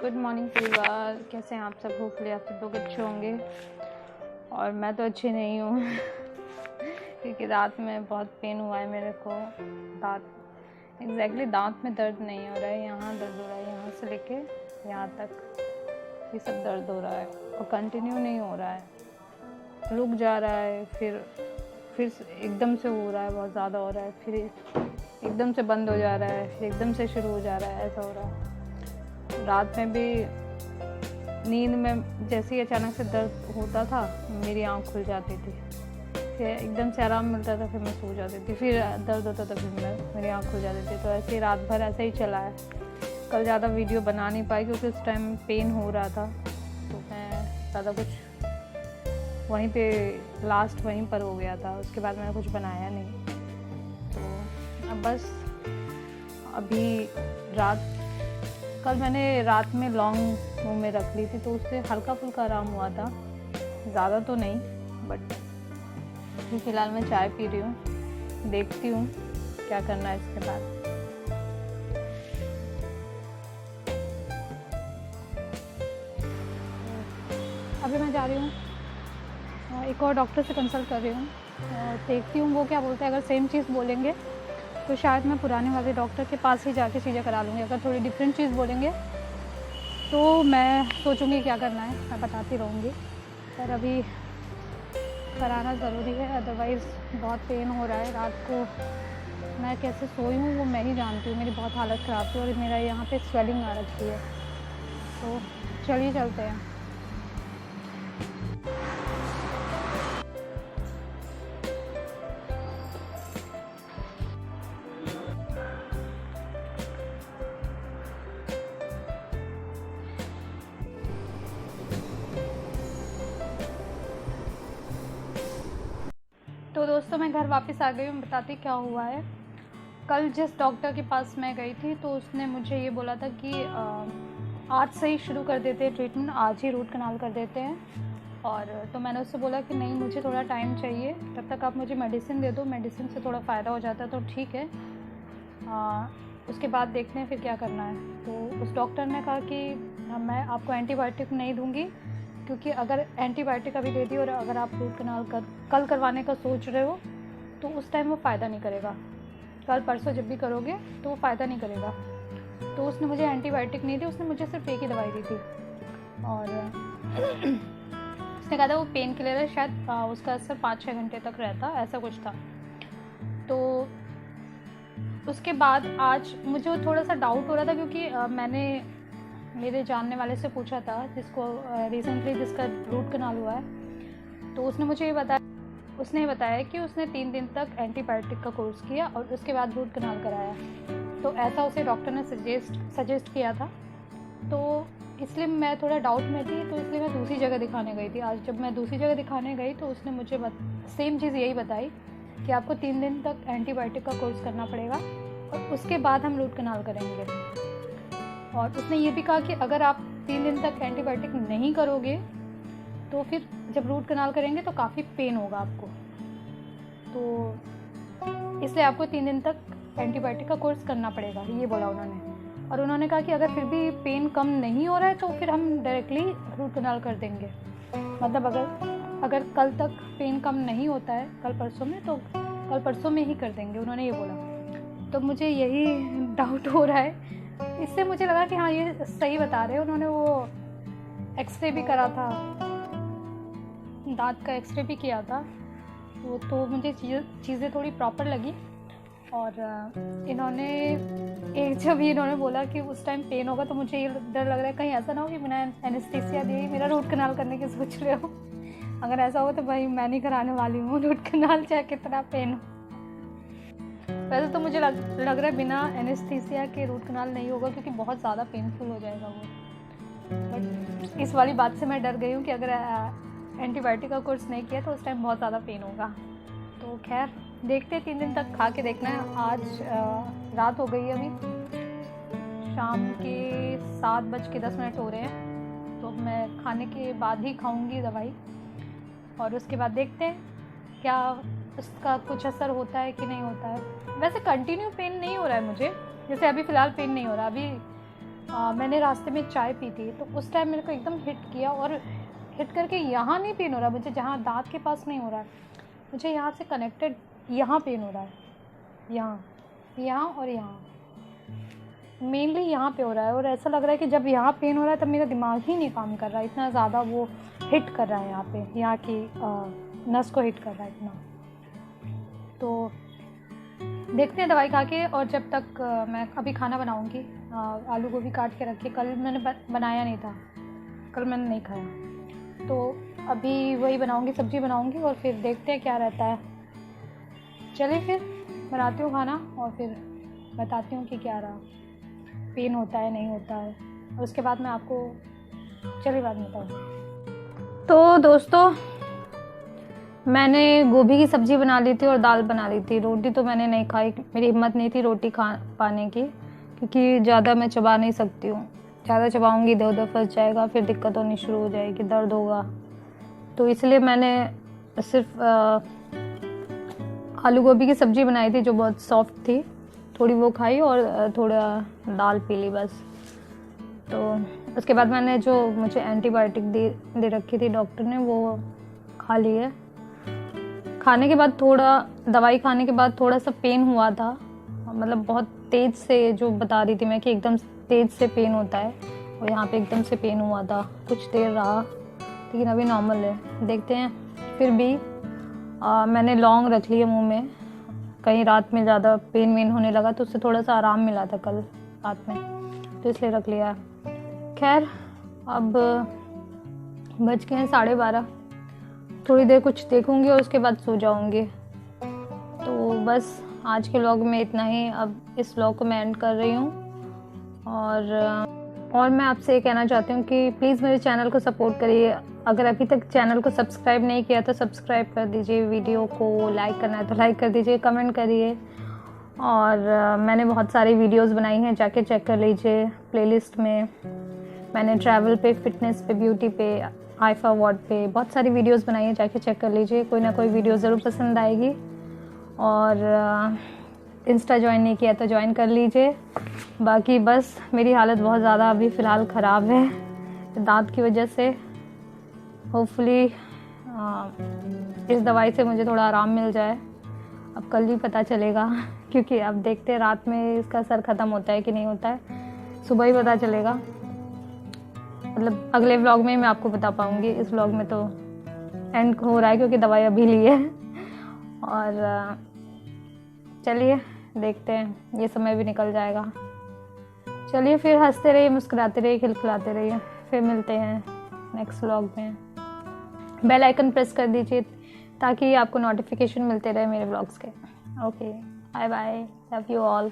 Good morning परिवार, कैसे हैं आप सब। होपफुली आप सब लोग अच्छे होंगे और मैं तो अच्छी नहीं हूँ क्योंकि रात में बहुत पेन हुआ है मेरे को। दांत में दर्द नहीं हो रहा है, यहाँ दर्द हो रहा है, यहाँ से लेके यहाँ तक ये सब दर्द हो रहा है और कंटिन्यू नहीं हो रहा है, रुक जा रहा है, फिर एकदम से हो रहा है, बहुत ज़्यादा हो रहा है, फिर एकदम से बंद हो जा रहा है, फिर एकदम से शुरू हो जा रहा है, ऐसा हो रहा है। रात में भी नींद में जैसे ही अचानक से दर्द होता था मेरी आँख खुल जाती थी, फिर एकदम से आराम मिलता था, फिर मैं सो जाती थी, फिर दर्द होता था, फिर मेरी आँख खुल जाती थी। तो ऐसे ही रात भर ऐसे ही चला है। कल ज़्यादा वीडियो बना नहीं पाई क्योंकि उस टाइम पेन हो रहा था, तो मैं ज़्यादा कुछ वहीं पे लास्ट वहीं पर हो गया था, उसके बाद मैंने कुछ बनाया नहीं। तो अब बस अभी कल मैंने रात में लॉन्ग मुँह में रख ली थी, तो उससे हल्का फुल्का आराम हुआ था, ज़्यादा तो नहीं। बट अभी फ़िलहाल मैं चाय पी रही हूँ, देखती हूँ क्या करना है इसके बाद। अभी मैं जा रही हूँ, एक और डॉक्टर से कंसल्ट कर रही हूँ, देखती हूँ वो क्या बोलते हैं। अगर सेम चीज़ बोलेंगे तो शायद मैं पुराने वाले डॉक्टर के पास ही जाके चीज़ें करा लूँगी। अगर थोड़ी डिफरेंट चीज़ बोलेंगे तो मैं सोचूँगी क्या करना है, मैं बताती रहूँगी। पर अभी कराना ज़रूरी है, अदरवाइज़ बहुत पेन हो रहा है। रात को मैं कैसे सोई हूँ वो मैं ही जानती हूँ, मेरी बहुत हालत ख़राब थी और मेरा यहाँ पे स्वेलिंग आ रखी है। तो चलिए चलते हैं। तो दोस्तों मैं घर वापस आ गई हूँ, बताती क्या हुआ है। कल जिस डॉक्टर के पास मैं गई थी तो उसने मुझे ये बोला था कि आज से ही शुरू कर देते हैं ट्रीटमेंट, आज ही रूट कनाल कर देते हैं। और तो मैंने उससे बोला कि नहीं, मुझे थोड़ा टाइम चाहिए, तब तक आप मुझे मेडिसिन दे दो, मेडिसिन से थोड़ा फ़ायदा हो जाता है तो ठीक है, उसके बाद देखते हैं फिर क्या करना है। तो उस डॉक्टर ने कहा कि मैं आपको एंटीबायोटिक नहीं दूँगी, क्योंकि अगर एंटीबायोटिक अभी दे दी और अगर आप रूट कनाल कल करवाने का सोच रहे हो तो उस टाइम वो फ़ायदा नहीं करेगा। कल परसों जब भी करोगे तो वो फ़ायदा नहीं करेगा। तो उसने मुझे एंटीबायोटिक नहीं दी, उसने मुझे सिर्फ एक ही दवाई दी थी और उसने कहा था वो पेन किलर है, शायद उसका असर 5-6 घंटे तक रहता, ऐसा कुछ था। तो उसके बाद आज मुझे थोड़ा सा डाउट हो रहा था क्योंकि मैंने मेरे जानने वाले से पूछा था जिसको रिसेंटली जिसका रूट कनाल हुआ है, तो उसने मुझे ये बताया कि उसने 3 दिन तक एंटीबायोटिक का कोर्स किया और उसके बाद रूट कनाल कराया। तो ऐसा उसे डॉक्टर ने सजेस्ट किया था, तो इसलिए मैं थोड़ा डाउट में थी, तो इसलिए मैं दूसरी जगह दिखाने गई थी। आज जब मैं दूसरी जगह दिखाने गई तो उसने मुझे सेम चीज़ यही बताई कि आपको 3 दिन तक एंटीबायोटिक का कोर्स करना पड़ेगा और उसके बाद हम रूट कनाल करेंगे। और उसने ये भी कहा कि अगर आप 3 दिन तक एंटीबायोटिक नहीं करोगे तो फिर जब रूट कनाल करेंगे तो काफ़ी पेन होगा आपको, तो इसलिए आपको 3 दिन तक एंटीबायोटिक का कोर्स करना पड़ेगा, ये बोला उन्होंने। और उन्होंने कहा कि अगर फिर भी पेन कम नहीं हो रहा है तो फिर हम डायरेक्टली रूट कनाल कर देंगे। मतलब अगर कल तक पेन कम नहीं होता है कल परसों में, तो कल परसों में ही कर देंगे, उन्होंने ये बोला। तो मुझे यही डाउट हो रहा है, इससे मुझे लगा कि हाँ ये सही बता रहे हैं। उन्होंने वो एक्सरे भी करा था, दांत का एक्सरे भी किया था, वो तो मुझे चीज़ें थोड़ी प्रॉपर लगी। और इन्होंने बोला कि उस टाइम पेन होगा, तो मुझे ये डर लग रहा है कहीं ऐसा ना हो कि बिना एनेस्थीसिया दिए मेरा रूट कनाल करने की सोच रहे हो। अगर ऐसा होगा तो भाई मैं नहीं कराने वाली हूँ रूट कनाल, चाहे कितना पेन हो। वैसे तो मुझे लग रहा है बिना एनेस्थीसिया के रूट कनाल नहीं होगा, क्योंकि बहुत ज़्यादा पेनफुल हो जाएगा वो। बट इस वाली बात से मैं डर गई हूँ कि अगर एंटीबायोटिक का कोर्स नहीं किया तो उस टाइम बहुत ज़्यादा पेन होगा। तो खैर देखते 3 दिन तक खा के देखना है। आज रात हो गई, अभी शाम के 7:10 हो रहे हैं, तो मैं खाने के बाद ही खाऊंगी दवाई और उसके बाद देखते हैं क्या उसका कुछ असर होता है कि नहीं होता है। वैसे कंटिन्यू पेन नहीं हो रहा है मुझे, जैसे अभी फ़िलहाल पेन नहीं हो रहा, अभी मैंने रास्ते में चाय पी थी, तो उस टाइम मेरे को एकदम हिट किया, और हिट करके यहाँ नहीं पेन हो रहा मुझे, जहाँ दाँत के पास नहीं हो रहा है मुझे, यहाँ से कनेक्टेड यहाँ पेन हो रहा है, यहाँ और यहाँ, मेनली यहाँ पे हो रहा है। और ऐसा लग रहा है कि जब यहाँ पेन हो रहा है तब मेरा दिमाग ही नहीं काम कर रहा है, इतना ज़्यादा वो हिट कर रहा है यहाँ पे, यहाँ की नस को हिट कर रहा है इतना। तो देखते हैं दवाई खा के, और जब तक मैं अभी खाना बनाऊँगी, आलू गोभी काट के रखी, कल मैंने बनाया नहीं था, कल मैंने नहीं खाया, तो अभी वही बनाऊँगी, सब्ज़ी बनाऊँगी, और फिर देखते हैं क्या रहता है। चलिए फिर बनाती हूँ खाना, और फिर बताती हूँ कि क्या रहा, पेन होता है नहीं होता है, और उसके बाद मैं आपको चलिए बाद में बताऊँ। तो दोस्तों, मैंने गोभी की सब्ज़ी बना ली थी और दाल बना ली थी। रोटी तो मैंने नहीं खाई, मेरी हिम्मत नहीं थी रोटी खा पाने की, क्योंकि ज़्यादा मैं चबा नहीं सकती हूँ, ज़्यादा चबाऊँगी इधर उधर फंस जाएगा, फिर दिक्कत होनी शुरू हो जाएगी, दर्द होगा। तो इसलिए मैंने सिर्फ आलू गोभी की सब्ज़ी बनाई थी जो बहुत सॉफ्ट थी, थोड़ी वो खाई और थोड़ा दाल पी ली बस। तो उसके बाद मैंने जो मुझे एंटीबायोटिक दे रखी थी डॉक्टर ने, वो खा ली है। खाने के बाद दवाई खाने के बाद थोड़ा सा पेन हुआ था, मतलब बहुत तेज़ से, जो बता रही थी मैं कि एकदम तेज़ से पेन होता है, और यहाँ पे एकदम से पेन हुआ था, कुछ देर रहा, लेकिन अभी नॉर्मल है। देखते हैं। फिर भी मैंने लौंग रख लिया मुंह में, कहीं रात में ज़्यादा पेन वेन होने लगा तो उससे थोड़ा सा आराम मिला था कल रात में, तो इसलिए रख लिया। खैर, अब बज गए हैं 12:30, थोड़ी देर कुछ देखूंगी और उसके बाद सो जाऊंगी। तो बस आज के व्लॉग में इतना ही। अब इस व्लॉग को मैं एंड कर रही हूँ, और मैं आपसे ये कहना चाहती हूँ कि प्लीज़ मेरे चैनल को सपोर्ट करिए। अगर अभी तक चैनल को सब्सक्राइब नहीं किया तो सब्सक्राइब कर दीजिए, वीडियो को लाइक करना है तो लाइक कर दीजिए, कमेंट करिए। और मैंने बहुत सारी वीडियोस बनाई हैं, जाके चेक कर लीजिए प्लेलिस्ट में। मैंने ट्रैवल पे, फिटनेस पे, ब्यूटी पे, आईफा अवार्ड पे बहुत सारी वीडियोस बनाई हैं, जाके चेक कर लीजिए, कोई ना कोई वीडियो ज़रूर पसंद आएगी। और इंस्टा ज्वाइन नहीं किया तो ज्वाइन कर लीजिए। बाकी बस मेरी हालत बहुत ज़्यादा अभी फ़िलहाल ख़राब है दांत की वजह से। होपफुली इस दवाई से मुझे थोड़ा आराम मिल जाए। अब कल ही पता चलेगा, क्योंकि अब देखते हैं रात में इसका असर ख़त्म होता है कि नहीं होता है, सुबह ही पता चलेगा। मतलब अगले व्लॉग में मैं आपको बता पाऊँगी, इस व्लॉग में तो एंड हो रहा है क्योंकि दवाई अभी ली है। और चलिए देखते हैं, ये समय भी निकल जाएगा। चलिए फिर हंसते रहिए, मुस्कुराते रहिए, खिलखिलाते रहिए। फिर मिलते हैं नेक्स्ट व्लॉग में। बेल आइकन प्रेस कर दीजिए ताकि आपको नोटिफिकेशन मिलते रहे मेरे व्लॉग्स के। Okay, bye bye, love you all.